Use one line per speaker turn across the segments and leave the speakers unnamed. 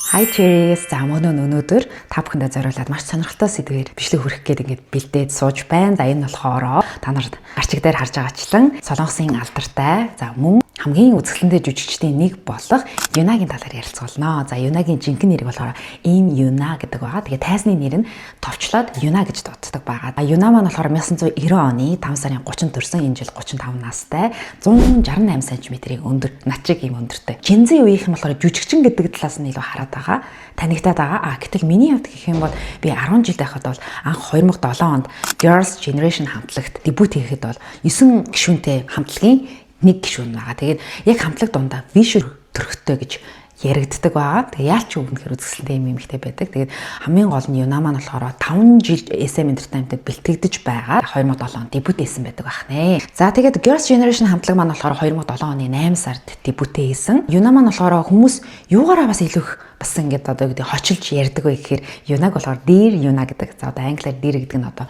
Hi Cherries, за мөн өнөөдөр та бүхэндээ зориулаад маш сонирхолтой сэдвээр бичлэг хүргэх гээд ингээд бэлдээд сууж байна. За энэ болохоор та нарт гарчиг дээр харж байгаачлан Солонгосын алдартай за мөн хамгийн үзэсгэлэнтэй жүжигчдийн нэг болох Юнагийн талаар ярилцгаолно. За Юнагийн жинхэнэ нэр болохоор Ин Юна гэдэг байгаа. Тэгээ тайзны нэр нь товчлоод Юна гэж дууддаг байгаа. Юна маань болохоор 1990 оны 5 сарын 30-нд төрсэн. Энэ жил 35 настай, 168 см-ийн өндөр, над шиг юм өндөртэй. Гензи үеийнх нь болохоор жүжигчин гэдэг талаас нь илүү хараад байгаа. Танигдаад байгаа. Гэтэл миний хувьд гэх юм бол би 10 жил байхад бол анх 2007 онд Girls' Generation хамтлагт дебют хийхэд бол 9 гишүүнтэй хамтлагийн нэг гишүүн байгаа. Тэгээд яг хамтлаг дундаа вишүр төрхтэй гэж яригддаг байгаа. Тэгээ яалч өгнөхөр үзэсгэлэнтэй юм ихтэй байдаг. Тэгээд хамгийн гол нь Юна маань болохоор 5 жил SM Entertainment-д бэлтгэгдэж байгаа. 2007 онд дебют хийсэн байдаг байна. За тэгээд Girls' Generation хамтлаг маань болохоор 2007 оны 8 сард дебют хийсэн. Юна маань болохоор хүмүүс юугаараа бас илүү их бас ингээд одоо гэдэг хочилж ярьдаг вэ гэхээр Юнаг болохоор Dear Юна гэдэг. За одоо англиар Dear гэдэг нь одоо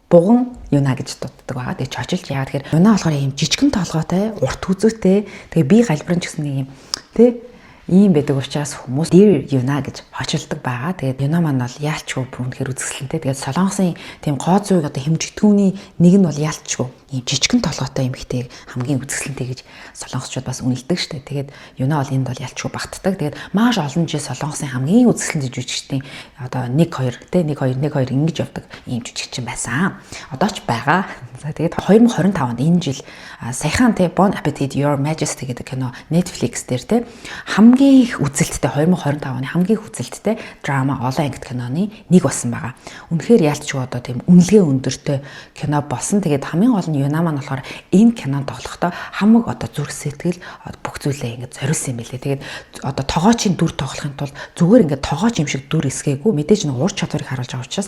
буган Юна гэж дууддаг байгаа. Тэгээ чочилж яагаад тэгэхээр Юна болохоор ийм жижигэн толгойтой, урт үзүүтэй. Тэгээ бие галбирын ч гэсэн нэг юм ийм байдаг учраас хүмүүс Dear Юна гэж хочилдог байгаа. Тэгээд Юна маань бол яалчгүй бүрнэхэр үзэсгэлэнтэй. Тэгээд Солонгосын тийм гоо зүйг одоо хэмжигдэхүүний нэг нь бол яалчгүй ийм жижигэн толгойтой юм ихтэй хамгийн үзэсгэлэнтэй гэж солонгосчууд бас үнэлдэг штэ. Тэгээд Юна бол энд бол яалчгүй багтдаг. Тэгээд маш олон жил Солонгосын хамгийн үзэсгэлэнтэй жүжигчдийн одоо 1 2 ингэж явдаг ийм жүжигчин байсан. Одоо ч байгаа. За тэгээд 2025 онд энэ жил саяхан Bon Appetit Your Majesty гэдэг кино Netflix дээр хамгийн их үзэлттэй 2025 оны хамгийн их үзэлттэй драма олон ангит киноны нэг болсон байгаа. Үнэхээр яалтчгүй одоо тийм үнэлгээ өндөртэй кино болсон. Тэгээд хамгийн гол нь Юна маань болохоор энэ кинонд тоглохдоо хамаг одоо зүрх сэтгэл бүх зүйлээ ингээд зориулсан юм билээ. Тэгээд одоо тоогоочийн дүр тоглохын тулд зүгээр ингээд тоогооч юм шиг дүр эсгээгүй мэдээж нэг ур чадварыг харуулж байгаа учраас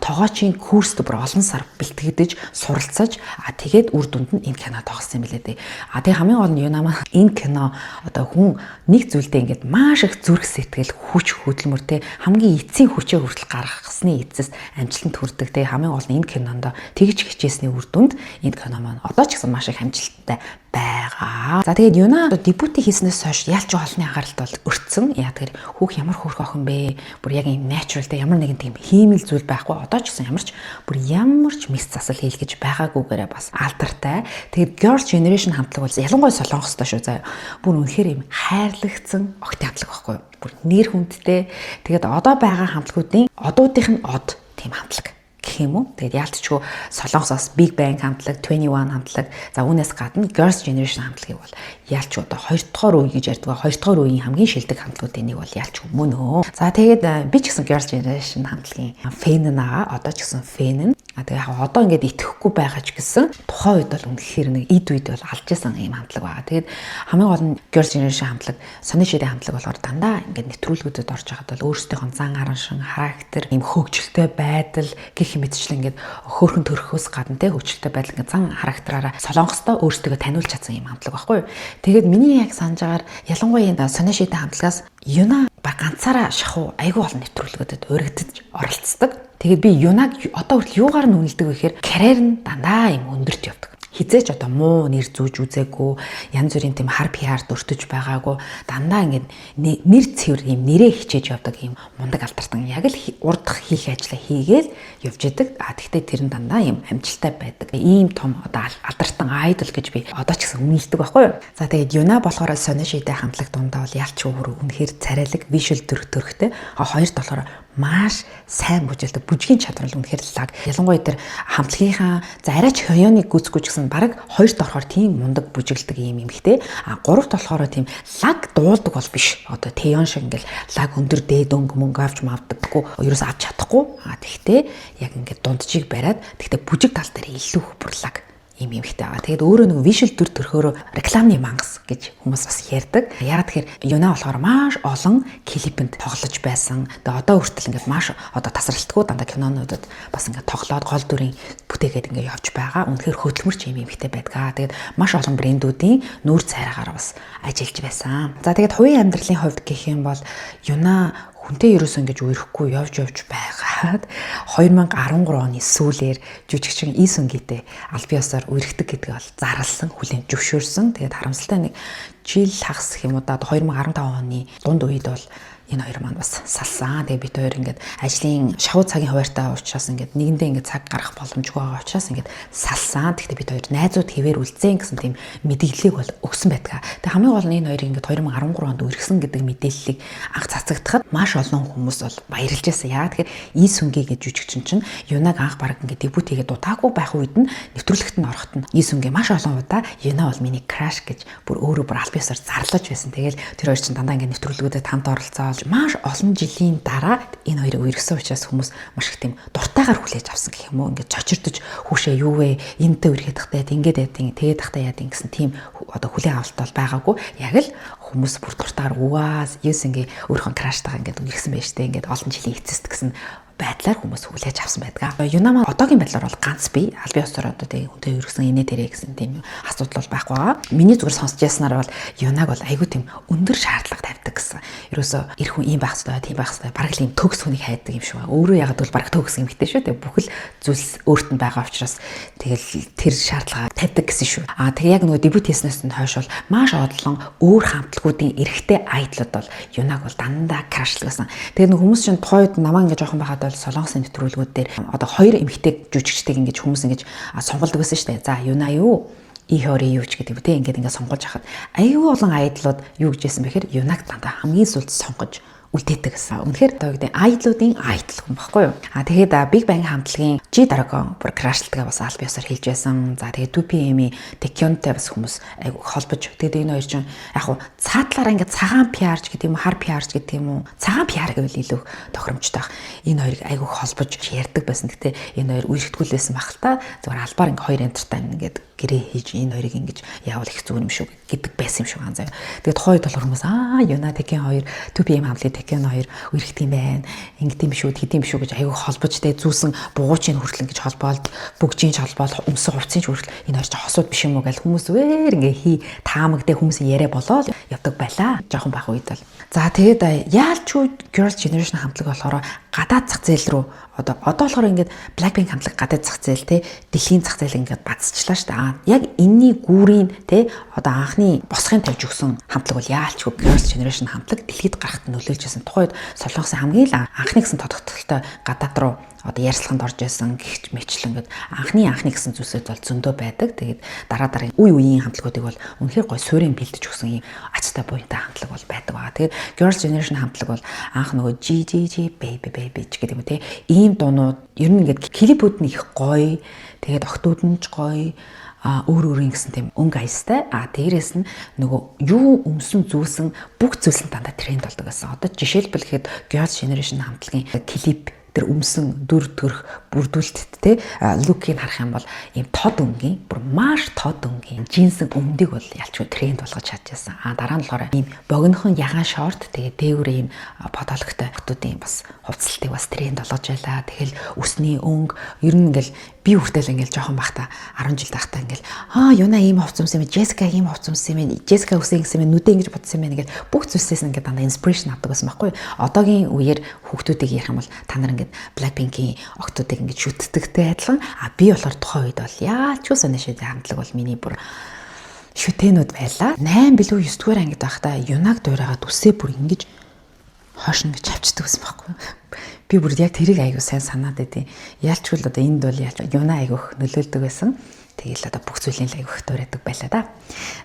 тоогоочийн курст бүр олон сар бэлтгэдэж суралцаж тэгээд үр дүнд нь энэ кино тоглосон юм билээ. Тэгээд хамгийн гол нь Юна маань энэ кино одоо хүн нэг зүйлдээ ингээд маш их зүрх сэтгэл хүч хөдөлмөр хамгийн эцсийн хүчээ хүртэл гаргахсны эцэс амжилтанд хүрдэг. Хамгийн гол нь энэ кинонд тэгж хичээсний үр дүнд энэ кино маань одоо ч гэсэн маш их амжилттай байгаа. За тэгээд Юна дебют хийснээс хойш ялч олонний анхааралд бол өртсөн. Яа тэгэхээр хүүх ямар хөөрхөн охин бэ? Бүр яг энэ natural ямар нэгэн тийм хиймэл зүйл байхгүй. Одоо ч гэсэн ямар ч мис засал хийлгэж байгаагүйгээрээ бас алдартай. Тэгээд Girls' Generation хамтлаг бол ялангуяа Солонгостой шүү заяа. Бүр үнэхээр юм хайрлагдсан огт хамтлаг байхгүй. Бүр нэр хүндтэй. Тэгээд одоо байгаа хамтлагуудын одуудынх нь од тийм хамтлаг гэх юм уу. Тэгээд яалтчгүй Солонгосоос Big Bang хамтлаг, 21 хамтлаг, за үүнээс гадна Girls' Generation хамтлагийг бол яалч одоо 2 дугаар үе гэж ярьдаг. 2 дугаар үеийн хамгийн шилдэг хамтлагуудын нэг бол яалч мөн өө. За тэгээд би ч гэсэн Girls' Generation хамтлагийн фэн наа. Одоо ч гэсэн фэн. Тэгээ яг одоо ингээд итгэхгүй байгаа ч гэсэн тухайн үед бол үнэхээр нэг эд үед бол алж исэн юм хамтлаг байгаа. Тэгээд хамгийн гол нь Girls' Generation хамтлаг, сони шидэ хамтлаг болохоор дандаа ингээд нэвтрүүлгүүдэд орж байхад бол өөрсдийнх нь зан араншин, характер, ийм хөгжилтэй байдал гэх мэтчлэн ингээд хөөрхөн төрхөөс гадна хөгжилтэй байдал ингээд зан характераараа Солонгостой өөрсдөө таниулж чадсан юм хамтлаг байхгүй юу. Тэгээд миний яг санаж агаар ялангуяа энэ сони шидэ хамтлагаас Юна ганцаараа шахуу айгүй олон нэвтрүүлгүүдэд өргөдөж оролцдог. Тэгээд би Юнаг одоо хүртэл юугаар нь үнэлдэг вэ гэхээр карьер нь дандаа юм өндөрт явдаг. Хизээч одоо муу нэр зүүж үзээгүй, янз бүрийн тийм хар PR-д өртөж байгаагүй, дандаа ингээд нэр цэвэр юм нэрээ хичээж явдаг юм мундаг алдартай. Яг л урдах хийх ажлаа хийгээл явж идэг. Тэгтээ тэр нь дандаа юм амжилттай байдаг. Ийм том одоо алдартай айдол гэж би одоо ч гэсэн үнэлдэг байхгүй юу. За тэгээд Юна болохоор сони шидэ хамтлаг дундаа бол ялч өөр үнэхээр царайлаг, вишүл төрхтэй. Хоёрт болохоор маш сайн бүжгэлдэг. Бүжгийн чадвар нь үнэхээр лаг. Ялангуяа тэр хамтлагийнхаа за арайч хёёныг гүцгүй ч гэсэн бараг хоёрт орохоор тийм мундаг бүжгэлдэг юм ихтэй. Гуравт болохоор тийм лаг дуулдаг бол биш. Одоо Тэйон шиг ингээл лаг өндөр дээд мөнгө авч мавдаггүй. Ерөөс авч чадахгүй. Тэгтээ яг ингээд дундчийг бариад тэгтээ бүжиг тал дээр илүү хөбөрлаг юм ихтэй байгаа. Тэгээд өөрөө нэг вишүл дүр төрхөөрөө рекламны мангас гэж хүмүүс бас ярьдаг. Яагаад тэгэхээр Юна болохоор маш олон клипэнд тоглож байсан. Тэгээд одоо хүртэл ингээд маш одоо тасралтгүй дандаа кинонуудад бас ингээд тоглоод гол дүрийн бүтээгээд ингээд явж байгаа. Үнэхээр хөдөлмөрч юм ихтэй байдаг. Тэгээд маш олон брэндүүдийн нүүр цайраагаар бас ажиллаж байсан. За тэгээд хувийн амьдралын хувьд гэх юм бол Юна хүнтэй ерөөсөө ингэж үерхгүй явж байгаад 2013 оны сүүлээр жүжигчин Lee Seung-giтэй аль биесээр үерхдэг гэдгийг бол зарласан, хүлээн зөвшөөрсөн. Тэгээд харамсалтай нэг жил хагас гэх юм уу да 2015 оны дунд үед бол энэ хоёр маань бас салсан. Тэгээ бид хоёр ингээд ажлын шавуу цагийн хуваартай уучраас ингээд нэгэндээ ингээд цаг гаргах боломжгүй байгаа учраас ингээд салсан. Тэгтээ бид хоёр найзууд хэвээр үлдсэн гэсэн тийм мэдээллийг бол өгсөн байдаг. Тэгээ хамгийн гол нь энэ хоёрын ингээд 2013 онд үргэлжсэн гэдэг мэдээллийг анх цацагдахад маш олон хүмүүс бол баярлж байсан. Яа тэгэхээр Ий Сүнги гэж жүжигчин чинь Юнаг анх баг ингээд дебют хийгээд дутаагүй байх үед нь нэвтрүүлэгт нь ороход нь Ий Сүнги маш олон удаа Юна бол миний краш гэж бүр өөрөө бүр аль биесээр зарлаж байсан. Тэгэл тэр хоёр чинь дандаа ингээд нэвтрүүлгүүдэд хамт оролцоолж маш олон жилийн дараа энэ хоёрыг үерхсэн учраас хүмүүс маш их тийм дуртайгаар хүлээж авсан гэх юм уу. Ингээд цочирдож хүүшээ юу вэ? Энэтэй үерхэд тахтай ингээд ядин тэгээд тахтай ядин гэсэн тийм одоо хүлээн авалт бол байгаагүй. Яг л хүмүүс бүр дуртайгаар ууаз Юсингийн өөрийнхөө краштайгаа ингээд үерхсэн байж тээ ингээд олон жилийн эцэст гэсэн байдлаар хүмүүс хүлээж авсан байдаг. Юна маань одоогийн байдлаар бол ганц бие аль бие усаар одоо тийм хүнтэй өргөсөн инээ тэрэ гэсэн тийм асуудал бол байхгүй байгаа. Миний зүгээр сонсч яснаар бол Юнаг бол айгүй тийм өндөр шаардлага тавьдаг гэсэн. Ерөөсөө эр хүн ийм байх ёстой, тийм байх ёстой. Бараг л ийм төгс хүнийг хайдаг юм шиг байна. Өөрөө ягаад бол бараг төгс юм хтэй шүү. Тэгээ бүхэл зүйлс өөрт нь байгаа учраас тэгэл тэр шаардлага тавьдаг гэсэн шүү. Тэгээ яг нөгөө дебют хийснээс нь хойш бол маш олон өөр хамтлагуудын эрэгтэй айдлууд бол Юнаг бол дандаа крашлгасан. Тэгээ нөгөө хүмүүс чинь тухайд намаа ингэ жоохон байхад солонгосын нэвтрүүлгүүд дээр одоо хоёр эмэгтэй жүжигчдийг ингэж хүмүүс ингэж сонголдог байсан шүү дээ. За Юна юу? Ихори юу ч гэдэг үү те ингээд сонгож хахад аюу олон айдлууд юу гэжсэн бэхээр Юнаг дандаа хамгийн сүүлд сонгож үлдээдэг гэсэн. Үнэхээр одоо гэдэг айдлуудын айдл хүн баггүй юу? Тэгээд Big Bang хамтлагийн G Dragon бүр крашлтгаа бас аль биесээр хэлж байсан. За тэгээд 2PM Taekyon-тэй бас хүмүүс айгу холбож. Тэгээд энэ хоёр чинь яг хуу цаатлаараа ингээд цагаан PR-ч гэдэг юм уу, хар PR-ч гэдэг юм уу? Цагаан PR гэвэл илүү тохиромжтой байх. Энэ хоёрыг айгу холбож ярьдаг байсан. Гэтэ энэ хоёр үерхтгүүл байсан баг л та. Зүгээр албаар ингээд хоёр entertainment ингээд гэрээ хийж энэ хоёрыг ингэж яавал их зүгээр юм шүү гэдэг байсан юм шиг байна заяа. Тэгээд тухайд бол хүмүүс Юна Taekyon 2 2PM хамтлагийн Taekyon 2 үерхдэг юм байна. Ингэдэм юм шүү, тэдэм юм шүү гэж аягүй холбож тэ зүүсэн бугуучийн хүртэл ингэж холбоолд бүгжийн холбоол өмсөн хувцсийн хүртэл энэ хоёр ч хосууд биш юм уу гэж хүмүүс вээр ингээ таамагтай хүмүүсийн яриа болоод явдаг байлаа. Жохон байх үед бол. За тэгээд яалч Girls' Generation хамтлаг болохоор гадаад зах зээл рүү одоо болохоор ингээд Blackpink хамтлаг гадаад зах зээл те дэлхийн зах зээл ингээд бацчихлаа шүү дээ. Яг энэний гүүрийн те одоо анхны босхын тавьж өгсөн хамтлаг бол яалчгүй Girls' Generation хамтлаг дэлхийд гарахад нөлөөлж байсан. Тухайд солонгосын хамгийн анхны гэсэн тодогтолтой гадаад руу одоо ярьслаханд орж байсан гихч мэтлэн гээд анхны гэсэн зүйлсүүд бол зөндөө байдаг. Тэгээд дараа үеийн хамтлагуудыг бол үнэхээр гой суурийн бэлдэж өгсөн ийм ачтай буянтай хамтлаг бол байдаг байгаа. Тэгээд Girls' Generation хамтлаг бол анх нөгөө GGG baby ч гэдэг юм те ийм дуунууд ер нь ингээд клипүүд нь их гоё. Тэгээд октууд нь ч гоё. Өөрийн гэсэн тийм өнгө аястай. Дээрээс нь нөгөө юу өмсөн зүүсэн бүх зүйлс нь дандаа тренд болдог гэсэн. Одоо жишээлбэл гэхэд Girls' Generation хамтлагийн клип тэр өмсөн дүр төрх бүрдүүлэлтд те лукийг харах юм бол ийм тод өнгийн бүр маш тод өнгийн джинсэг өмдөг бол ялчгүй тренд болгож чадчихсан. Дараа нь болохоор ийм богинохон ягаан шорт тэгээ дээгүүрээ ийм подологтой хотуудын бас хувцалтыг бас тренд болгож байлаа. Тэгэл өсний өнгө ер нь ингээл би хүртэл ингээл жоохон бахта 10 жил тахта ингээл Юна ийм хувц өмсөн юм, Jessica ийм хувц өмсөн юм, Jessica үсэн гэсэн юм нүдэ ингэж бодсон юм ингээд бүх зүйлсээс ингээд дандаа инспирэшн авдаг байсан байхгүй. Одоогийн үеэр хүүхдүүдийг ярих юм бол та нар ингээд Blackpink-ийн октодыг ингээд шүтдэгтэй адилхан би болохоор тухайн үед бол яачгүй сониршээд хамтлаг бол миний бүр шүтэнүүд байлаа. 8 билүү 9 дугаар ангид байхдаа Юнаг дуурайгаад үсээ бүр ингэж хойш нь гэж авчдаг байсан байхгүй. Би бүр яг тэрийг аягүй сайн санаад байдیں۔ Яалчгүй л одоо энд бол яаж Юна аягүйх нөлөөлдөг байсан. Тэгэл одоо бүх зүйлийн аягүйх дуурайдаг байлаа да.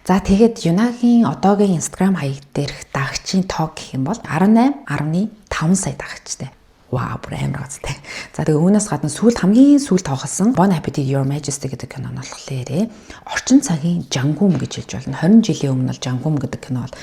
За тэгээд Юнагийн одоогийн Instagram хаяг дээрх дагагчийн тоог гэх юм бол 18.5 сая дагагчтай. Вау, бүр амар гоцтой. За тэгээ үүнээс гадна хамгийн сүүлд тоглосон Bon Appetit Your Majesty гэдэг кино нь болохоор орчин цагийн Жангум гэж хэлж болно. 20 жилийн өмнө л Жангум гэдэг кино бол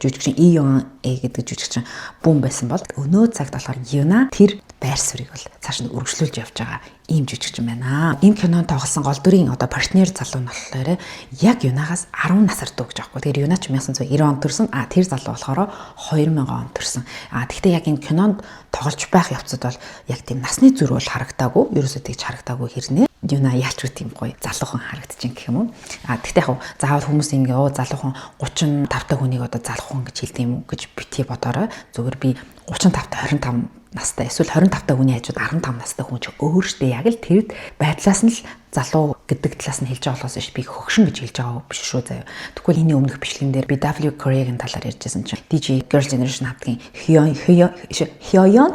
жүжигчин Lee Young гэдэг жүжигчин бүүн байсан бол өнөө цагт болохоор Юна тэр байр суурийг бол цааш нь өргөжлүүлж явж байгаа ийм жүжигчин байна. Энэ кинонд тоглосон гол дүрийн одоо партнер залуу нь болохоор яг Юнагаас 10 насар дүү гэж аахгүй. Тэгэхээр Юна ч 1990 онд төрсэн. Тэр залуу болохоор 2000 онд төрсэн. Тэгвэл яг энэ кинонд тоглож байх явцад бол яг тийм насны зүрх бол харагдаагүй. Ерөөсөө тэгж харагдаагүй хэрнээ. Юна яалчгүй тийм гоё залуухан харагдаж гэх юм уу. Тэгтээ яг заавал хүмүүс ингээ залуухан 35 та хүнийг одоо залуухан гэж хэлдэг юм уу гэж бити бодорой. Зүгээр би 35 та 25 настай эсвэл 25 та хүний хажууд 15 настай хүн ч өөртөө яг л тэр байдлаас нь л залуу гэдэг талаас нь хэлж байгаа болохоос биш би хөгшин гэж хэлж байгаа биш шүү заяа. Тэгвэл энэ өмнөх бичлэгэн дээр би W Korea-гийн талаар ярьжсэн чинь DJ Girls Generation хавтгийн Hyoyeon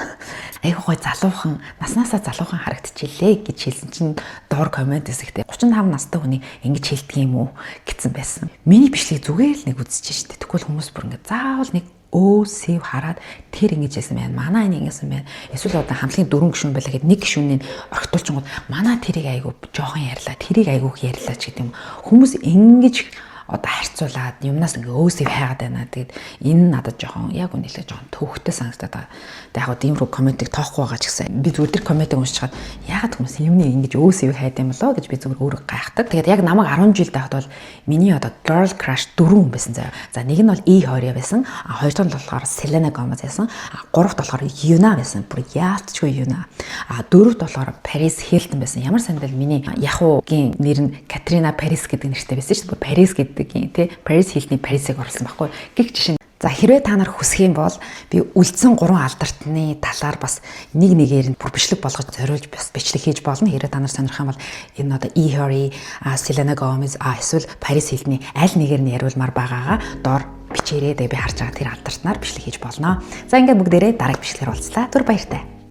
айгуу гой залуухан наснаасаа залуухан харагдчихлээ гэж хэлсэн чинь доор комент хэсэгтээ 35 настай хүний ингэж хэлдэг юм уу гэсэн байсан. Миний бичлэг зүгээр л нэг үзчихэж штэ. Тэгвэл хүмүүс бүр ингэ заавал нэг өөсөв хараад тэр ингэж хэлсэн байна. Манай энэ ингэсэн байна. Эсвэл одоо хамтлагийн 4 гишүүн байлаа гэхэд нэг гишүүнийг орхитуулчингууд манай тэрийг айгу жоохон ярьлаа. Тэрийг айгуух ярьлаа ч гэдэг юм. Хүмүүс ингэж одоо харьцуулаад юмнаас ингээ өөсөв хайгаад байна. Тэгэд энэ надад жоохон яг үнэлээ жоохон төвхтэй санагдаад байгаа. Тэгээ яг тийм рүү комментиг тоохгүй байгаа ч гэсэн би зүгээр тэр комментиг уншчихад ягаад хүмүүс юмны ингэж өөсөв хайд юм болоо гэж би зүгээр өөрөө гайхдаг. Тэгээд яг намайг 10 жил байхад бол миний одоо girl crush 4 хүн байсан заяа. За нэг нь бол E20 байсан. Хоёр дахь нь болохоор Selena Gomez байсан. Гурав дахь болохоор Yuna байсан. Бүр яалтчгүй Yuna. Дөрөвт болохоор Paris Hilton байсан. Ямар сандал миний яхуугийн нэр нь Katrina Paris гэдэг нэртэй байсан шүү дээ. Paris гэдэг тий Paris Hilton-ы Paris-ыг оруулсан байхгүй. Гэх жишээ. За хэрвээ та нар хүсэх юм бол би үлдсэн 3 алдартны талаар бас нэг нэгээр нь бүр бичлэг болгож зориулж бас бичлэг хийж болно. Хэрвээ та нар сонирх юм бол энэ одоо E20, Selena Gomez, эсвэл Paris Hilton-ы аль нэгээр нь яриулмаар байгаагаа доор бичээрэй. Тэгээ би харж байгаа тэр алдартнаар бичлэг хийж болно. За ингээд бүгдээрээ дараагийн бичлэгээр уулзлаа. Түр баяртай.